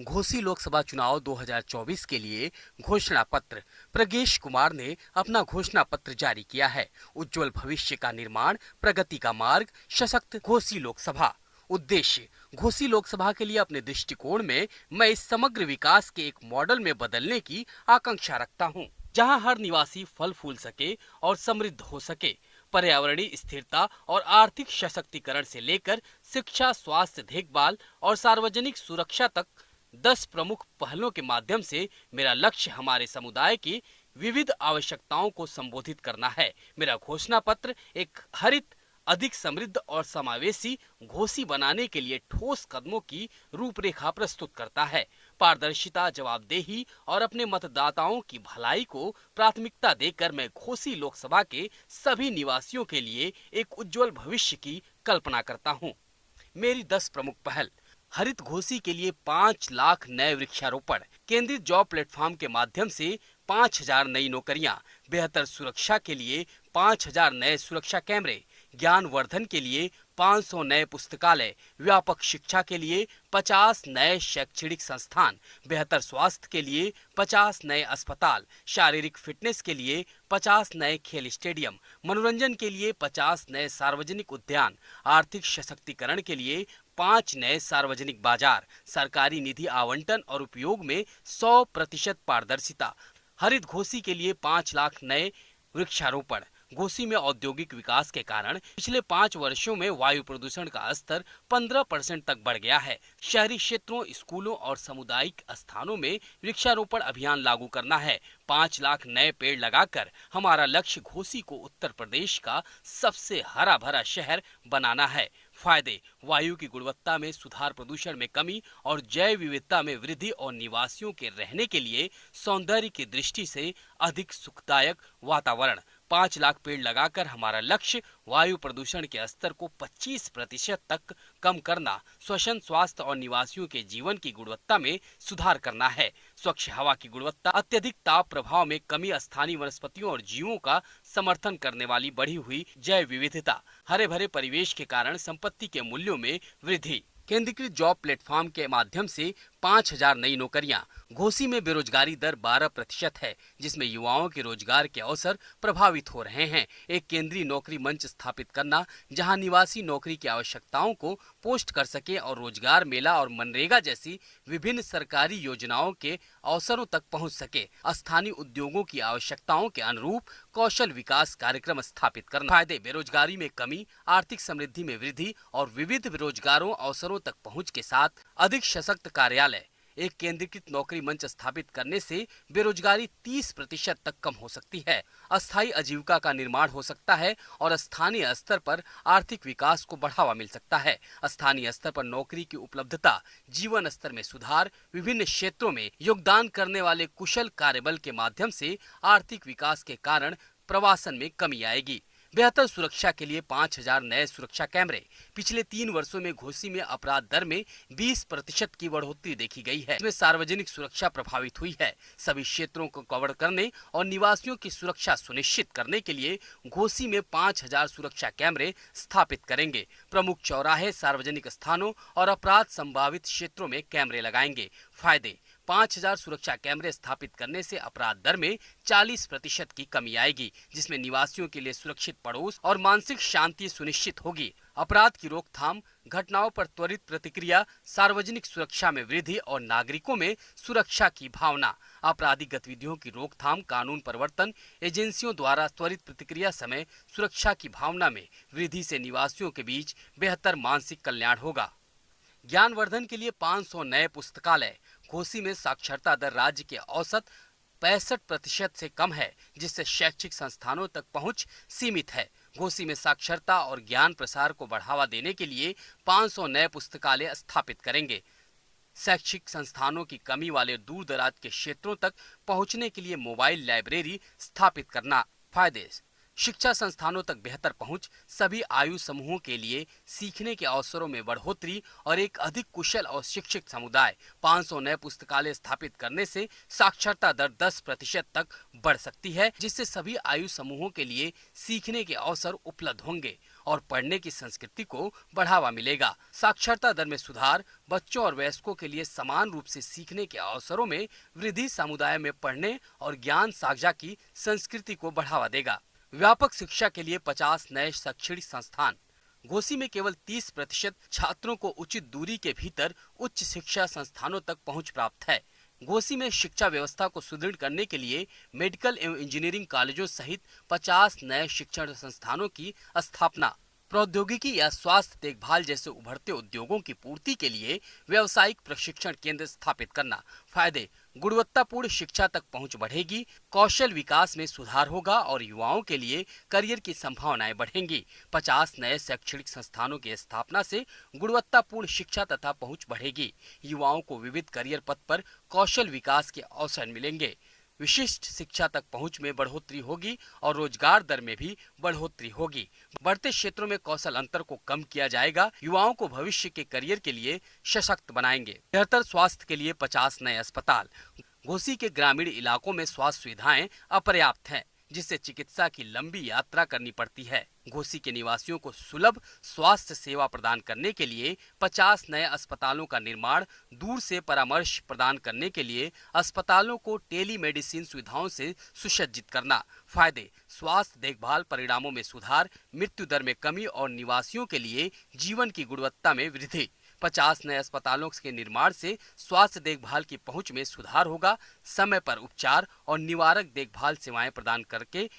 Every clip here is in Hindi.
घोसी लोकसभा चुनाव 2024 के लिए घोषणा पत्र। प्रज्ञेश कुमार ने अपना घोषणा पत्र जारी किया है। उज्जवल भविष्य का निर्माण, प्रगति का मार्ग, सशक्त घोसी लोकसभा। उद्देश्य: घोसी लोकसभा के लिए अपने दृष्टिकोण में मैं इस समग्र विकास के एक मॉडल में बदलने की आकांक्षा रखता हूँ, जहाँ हर निवासी फल फूल सके और समृद्ध हो सके। पर्यावरणीय स्थिरता और आर्थिक सशक्तिकरण से लेकर शिक्षा, स्वास्थ्य देखभाल और सार्वजनिक सुरक्षा तक 10 प्रमुख पहलों के माध्यम से मेरा लक्ष्य हमारे समुदाय की विविध आवश्यकताओं को संबोधित करना है। मेरा घोषणा पत्र एक हरित, अधिक समृद्ध और समावेशी घोसी बनाने के लिए ठोस कदमों की रूपरेखा प्रस्तुत करता है। पारदर्शिता, जवाबदेही और अपने मतदाताओं की भलाई को प्राथमिकता देकर मैं घोसी लोकसभा के सभी निवासियों के लिए एक उज्जवल भविष्य की कल्पना करता हूँ। मेरी 10 प्रमुख पहल: हरित घोसी के लिए 5 लाख नए वृक्षारोपण, केंद्रित जॉब प्लेटफॉर्म के माध्यम से 5000 नई नौकरियां, बेहतर सुरक्षा के लिए 5000 नए सुरक्षा कैमरे, ज्ञानवर्धन के लिए 500 नए पुस्तकालय, व्यापक शिक्षा के लिए 50 नए शैक्षणिक संस्थान, बेहतर स्वास्थ्य के लिए 50 नए अस्पताल, शारीरिक फिटनेस के लिए 50 नए खेल स्टेडियम, मनोरंजन के लिए 50 नए सार्वजनिक उद्यान, आर्थिक सशक्तिकरण के लिए 5 नए सार्वजनिक बाजार, सरकारी निधि आवंटन और उपयोग में 100% पारदर्शिता। हरित घोसी के लिए 5 लाख नए वृक्षारोपण। घोसी में औद्योगिक विकास के कारण पिछले 5 वर्षों में वायु प्रदूषण का स्तर 15% तक बढ़ गया है। शहरी क्षेत्रों, स्कूलों और सामुदायिक स्थानों में वृक्षारोपण अभियान लागू करना है। 5 लाख नए पेड़ लगाकर हमारा लक्ष्य घोसी को उत्तर प्रदेश का सबसे हरा भरा शहर बनाना है। फायदे: वायु की गुणवत्ता में सुधार, प्रदूषण में कमी और जैव विविधता में वृद्धि और निवासियों के रहने के लिए सौंदर्य की दृष्टि से अधिक सुखदायक वातावरण। 5 लाख पेड़ लगाकर हमारा लक्ष्य वायु प्रदूषण के स्तर को 25% तक कम करना, श्वसन, स्वास्थ्य और निवासियों के जीवन की गुणवत्ता में सुधार करना है। स्वच्छ हवा की गुणवत्ता, अत्यधिक ताप प्रभाव में कमी, स्थानीय वनस्पतियों और जीवों का समर्थन करने वाली बढ़ी हुई जैव विविधता, हरे भरे परिवेश के कारण संपत्ति के मूल्यों में वृद्धि। केंद्रीकृत जॉब प्लेटफॉर्म के माध्यम से 5000 नई नौकरियां। घोसी में बेरोजगारी दर 12% है, जिसमें युवाओं के रोजगार के अवसर प्रभावित हो रहे हैं। एक केंद्रीय नौकरी मंच स्थापित करना, जहां निवासी नौकरी की आवश्यकताओं को पोस्ट कर सके और रोजगार मेला और मनरेगा जैसी विभिन्न सरकारी योजनाओं के अवसरों तक पहुंच सके। स्थानीय उद्योगों की आवश्यकताओं के अनुरूप कौशल विकास कार्यक्रम स्थापित करना। फायदे: बेरोजगारी में कमी, आर्थिक समृद्धि में वृद्धि और विविध रोजगारों अवसरों तक पहुंच के साथ अधिक सशक्त कार्यालय। एक केंद्रीकृत नौकरी मंच स्थापित करने से बेरोजगारी 30% तक कम हो सकती है। अस्थायी आजीविका का निर्माण हो सकता है और स्थानीय स्तर पर आर्थिक विकास को बढ़ावा मिल सकता है। स्थानीय स्तर पर नौकरी की उपलब्धता, जीवन स्तर में सुधार, विभिन्न क्षेत्रों में योगदान करने वाले कुशल कार्यबल के माध्यम से आर्थिक विकास के कारण प्रवासन में कमी आएगी। बेहतर सुरक्षा के लिए 5000 नए सुरक्षा कैमरे। पिछले 3 वर्षों में घोसी में अपराध दर में 20% की बढ़ोतरी देखी गई है। इसमें सार्वजनिक सुरक्षा प्रभावित हुई है। सभी क्षेत्रों को कवर करने और निवासियों की सुरक्षा सुनिश्चित करने के लिए घोसी में 5000 सुरक्षा कैमरे स्थापित करेंगे। प्रमुख चौराहे, सार्वजनिक स्थानों और अपराध संभावित क्षेत्रों में कैमरे लगाएंगे। फायदे: 5000 सुरक्षा कैमरे स्थापित करने से अपराध दर में 40% की कमी आएगी, जिसमें निवासियों के लिए सुरक्षित पड़ोस और मानसिक शांति सुनिश्चित होगी। अपराध की रोकथाम, घटनाओं पर त्वरित प्रतिक्रिया, सार्वजनिक सुरक्षा में वृद्धि और नागरिकों में सुरक्षा की भावना। आपराधिक गतिविधियों की रोकथाम, कानून प्रवर्तन एजेंसियों द्वारा त्वरित प्रतिक्रिया समय सुरक्षा की भावना में वृद्धि से निवासियों के बीच बेहतर मानसिक कल्याण होगा। ज्ञानवर्धन के लिए 500 नए पुस्तकालय। घोसी में साक्षरता दर राज्य के औसत 65% से कम है, जिससे शैक्षिक संस्थानों तक पहुंच सीमित है। घोसी में साक्षरता और ज्ञान प्रसार को बढ़ावा देने के लिए 500 नए पुस्तकालय स्थापित करेंगे। शैक्षिक संस्थानों की कमी वाले दूर दराज के क्षेत्रों तक पहुंचने के लिए मोबाइल लाइब्रेरी स्थापित करना। फायदे: शिक्षा संस्थानों तक बेहतर पहुंच, सभी आयु समूहों के लिए सीखने के अवसरों में बढ़ोतरी और एक अधिक कुशल और शिक्षित समुदाय। 500 नए पुस्तकालय स्थापित करने से साक्षरता दर 10% तक बढ़ सकती है, जिससे सभी आयु समूहों के लिए सीखने के अवसर उपलब्ध होंगे और पढ़ने की संस्कृति को बढ़ावा मिलेगा। साक्षरता दर में सुधार, बच्चों और वयस्कों के लिए समान रूप से सीखने के अवसरों में वृद्धि, समुदाय में पढ़ने और ज्ञान साझा की संस्कृति को बढ़ावा देगा। व्यापक शिक्षा के लिए 50 नए शैक्षणिक संस्थान। घोसी में केवल 30% छात्रों को उचित दूरी के भीतर उच्च शिक्षा संस्थानों तक पहुंच प्राप्त है। घोसी में शिक्षा व्यवस्था को सुदृढ़ करने के लिए मेडिकल एवं इंजीनियरिंग कॉलेजों सहित 50 नए शिक्षण संस्थानों की स्थापना, प्रौद्योगिकी या स्वास्थ्य देखभाल जैसे उभरते उद्योगों की पूर्ति के लिए व्यावसायिक प्रशिक्षण केंद्र स्थापित करना। फायदे: गुणवत्तापूर्ण शिक्षा तक पहुंच बढ़ेगी, कौशल विकास में सुधार होगा और युवाओं के लिए करियर की संभावनाएं बढ़ेंगी। 50 नए शैक्षणिक संस्थानों की स्थापना से गुणवत्तापूर्ण शिक्षा तथा पहुंच बढ़ेगी। युवाओं को विविध करियर पथ पर कौशल विकास के अवसर मिलेंगे। विशिष्ट शिक्षा तक पहुंच में बढ़ोतरी होगी और रोजगार दर में भी बढ़ोतरी होगी। बढ़ते क्षेत्रों में कौशल अंतर को कम किया जाएगा। युवाओं को भविष्य के करियर के लिए सशक्त बनाएंगे। बेहतर स्वास्थ्य के लिए 50 नए अस्पताल। घोसी के ग्रामीण इलाकों में स्वास्थ्य सुविधाएं अपर्याप्त हैं, जिससे चिकित्सा की लंबी यात्रा करनी पड़ती है। घोसी के निवासियों को सुलभ स्वास्थ्य सेवा प्रदान करने के लिए 50 नए अस्पतालों का निर्माण, दूर से परामर्श प्रदान करने के लिए अस्पतालों को टेलीमेडिसिन सुविधाओं से सुसज्जित करना। फायदे: स्वास्थ्य देखभाल परिणामों में सुधार, मृत्यु दर में कमी और निवासियों के लिए जीवन की गुणवत्ता में वृद्धि। 50 नए अस्पतालों के निर्माण से स्वास्थ्य देखभाल की पहुंच में सुधार होगा, समय पर उपचार और निवारक देखभाल सेवाएं प्रदान करके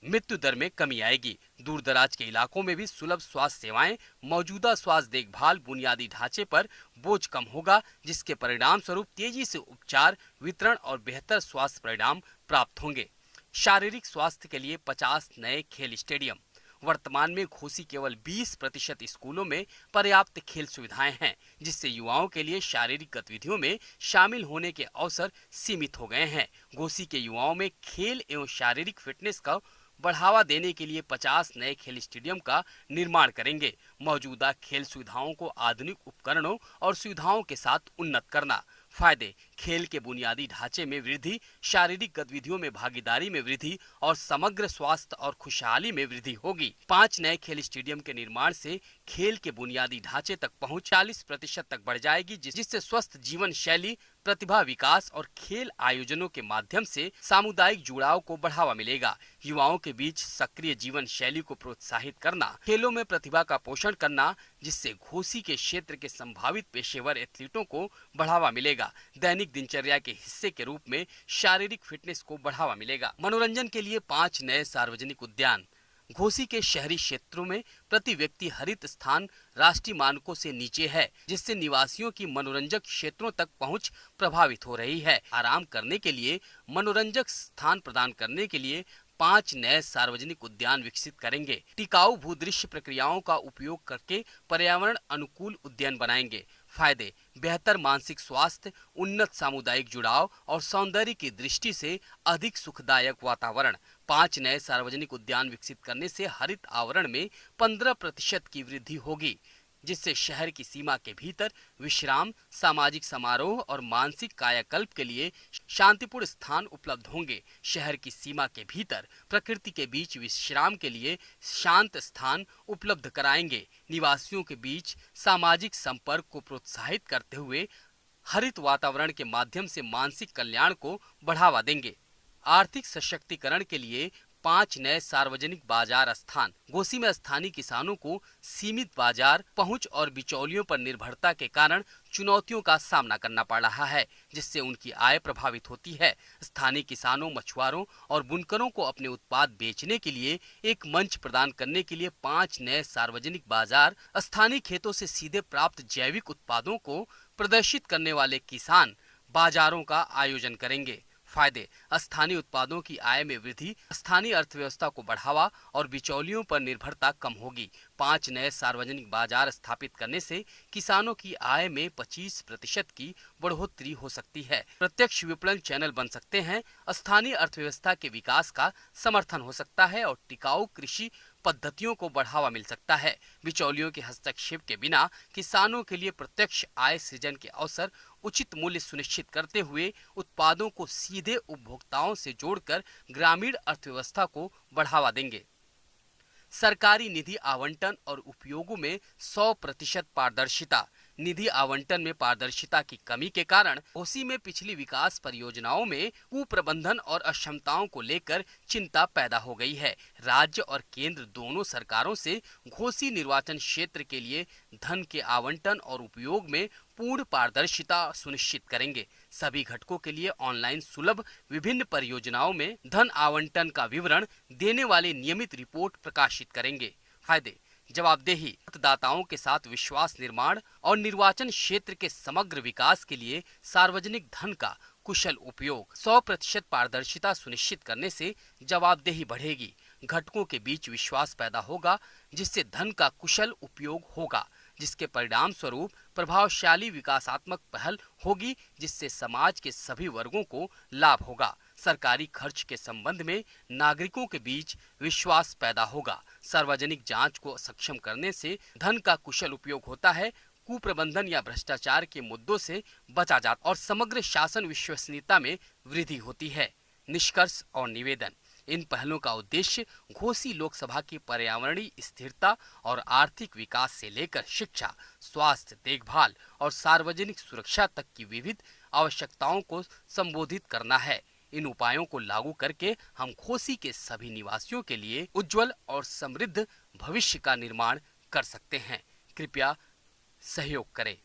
मृत्यु दर में कमी आएगी। दूर दराज के इलाकों में भी सुलभ स्वास्थ्य सेवाएं, मौजूदा स्वास्थ्य देखभाल बुनियादी ढांचे पर बोझ कम होगा, जिसके परिणाम स्वरूप तेजी से उपचार, वितरण और बेहतर स्वास्थ्य परिणाम प्राप्त होंगे। शारीरिक स्वास्थ्य के लिए 50 नए खेल स्टेडियम। वर्तमान में घोसी केवल 20% स्कूलों में पर्याप्त खेल सुविधाएं हैं, जिससे युवाओं के लिए शारीरिक गतिविधियों में शामिल होने के अवसर सीमित हो गए हैं। घोसी के युवाओं में खेल एवं शारीरिक फिटनेस का बढ़ावा देने के लिए 50 नए खेल स्टेडियम का निर्माण करेंगे। मौजूदा खेल सुविधाओं को आधुनिक उपकरणों और सुविधाओं के साथ उन्नत करना। फायदे: खेल के बुनियादी ढांचे में वृद्धि, शारीरिक गतिविधियों में भागीदारी में वृद्धि और समग्र स्वास्थ्य और खुशहाली में वृद्धि होगी। 5 नए खेल स्टेडियम के निर्माण से खेल के बुनियादी ढांचे तक पहुंच 40% तक बढ़ जाएगी, जिससे स्वस्थ जीवन शैली, प्रतिभा विकास और खेल आयोजनों के माध्यम से सामुदायिक जुड़ाव को बढ़ावा मिलेगा। युवाओं के बीच सक्रिय जीवन शैली को प्रोत्साहित करना, खेलों में प्रतिभा का पोषण करना, जिससे घोसी के क्षेत्र के संभावित पेशेवर एथलीटों को बढ़ावा मिलेगा। दैनिक दिनचर्या के हिस्से के रूप में शारीरिक फिटनेस को बढ़ावा मिलेगा। मनोरंजन के लिए 5 नए सार्वजनिक उद्यान। घोसी के शहरी क्षेत्रों में प्रति व्यक्ति हरित स्थान राष्ट्रीय मानकों से नीचे है, जिससे निवासियों की मनोरंजक क्षेत्रों तक पहुंच प्रभावित हो रही है। आराम करने के लिए मनोरंजक स्थान प्रदान करने के लिए 5 नए सार्वजनिक उद्यान विकसित करेंगे। टिकाऊ भूदृश्य प्रक्रियाओं का उपयोग करके पर्यावरण अनुकूल उद्यान बनाएंगे। फायदे: बेहतर मानसिक स्वास्थ्य, उन्नत सामुदायिक जुड़ाव और सौंदर्य की दृष्टि से अधिक सुखदायक वातावरण। 5 नए सार्वजनिक उद्यान विकसित करने से हरित आवरण में 15% की वृद्धि होगी, जिससे शहर की सीमा के भीतर विश्राम, सामाजिक समारोह और मानसिक कायाकल्प के लिए शांतिपूर्ण स्थान उपलब्ध होंगे। शहर की सीमा के भीतर प्रकृति के बीच विश्राम के लिए शांत स्थान उपलब्ध कराएंगे। निवासियों के बीच सामाजिक संपर्क को प्रोत्साहित करते हुए हरित वातावरण के माध्यम से मानसिक कल्याण को बढ़ावा देंगे। आर्थिक सशक्तिकरण के लिए 5 नए सार्वजनिक बाजार स्थान। घोसी में स्थानीय किसानों को सीमित बाजार पहुंच और बिचौलियों पर निर्भरता के कारण चुनौतियों का सामना करना पड़ रहा है, जिससे उनकी आय प्रभावित होती है। स्थानीय किसानों, मछुआरों और बुनकरों को अपने उत्पाद बेचने के लिए एक मंच प्रदान करने के लिए 5 नए सार्वजनिक बाजार, स्थानीय खेतों से सीधे प्राप्त जैविक उत्पादों को प्रदर्शित करने वाले किसान बाजारों का आयोजन करेंगे। फायदे: स्थानीय उत्पादों की आय में वृद्धि, स्थानीय अर्थव्यवस्था को बढ़ावा और बिचौलियों पर निर्भरता कम होगी। 5 नए सार्वजनिक बाजार स्थापित करने से किसानों की आय में 25% की बढ़ोतरी हो सकती है। प्रत्यक्ष विपणन चैनल बन सकते हैं। स्थानीय अर्थव्यवस्था के विकास का समर्थन हो सकता है और टिकाऊ कृषि पद्धतियों को बढ़ावा मिल सकता है। बिचौलियों के हस्तक्षेप के बिना किसानों के लिए प्रत्यक्ष आय सृजन के अवसर, उचित मूल्य सुनिश्चित करते हुए उत्पादों को सीधे उपभोक्ताओं से जोड़कर ग्रामीण अर्थव्यवस्था को बढ़ावा देंगे। सरकारी निधि आवंटन और उपयोगों में 100% पारदर्शिता। निधि आवंटन में पारदर्शिता की कमी के कारण घोसी में पिछली विकास परियोजनाओं में कुप्रबंधन और अक्षमताओं को लेकर चिंता पैदा हो गई है। राज्य और केंद्र दोनों सरकारों से घोसी निर्वाचन क्षेत्र के लिए धन के आवंटन और उपयोग में पूर्ण पारदर्शिता सुनिश्चित करेंगे। सभी घटकों के लिए ऑनलाइन सुलभ विभिन्न परियोजनाओं में धन आवंटन का विवरण देने वाले नियमित रिपोर्ट प्रकाशित करेंगे। फायदे: जवाबदेही, मतदाताओं के साथ विश्वास निर्माण और निर्वाचन क्षेत्र के समग्र विकास के लिए सार्वजनिक धन का कुशल उपयोग। 100% पारदर्शिता सुनिश्चित करने से जवाबदेही बढ़ेगी, घटकों के बीच विश्वास पैदा होगा, जिससे धन का कुशल उपयोग होगा, जिसके परिणाम स्वरूप प्रभावशाली विकासात्मक पहल होगी, जिससे समाज के सभी वर्गों को लाभ होगा। सरकारी खर्च के संबंध में नागरिकों के बीच विश्वास पैदा होगा। सार्वजनिक जांच को सक्षम करने से धन का कुशल उपयोग होता है, कुप्रबंधन या भ्रष्टाचार के मुद्दों से बचा जाता और समग्र शासन विश्वसनीयता में वृद्धि होती है। निष्कर्ष और निवेदन: इन पहलों का उद्देश्य घोसी लोकसभा की पर्यावरणीय स्थिरता और आर्थिक विकास से लेकर शिक्षा, स्वास्थ्य, देखभाल और सार्वजनिक सुरक्षा तक की विविध आवश्यकताओं को संबोधित करना है। इन उपायों को लागू करके हम घोसी के सभी निवासियों के लिए उज्जवल और समृद्ध भविष्य का निर्माण कर सकते हैं। कृपया सहयोग करें।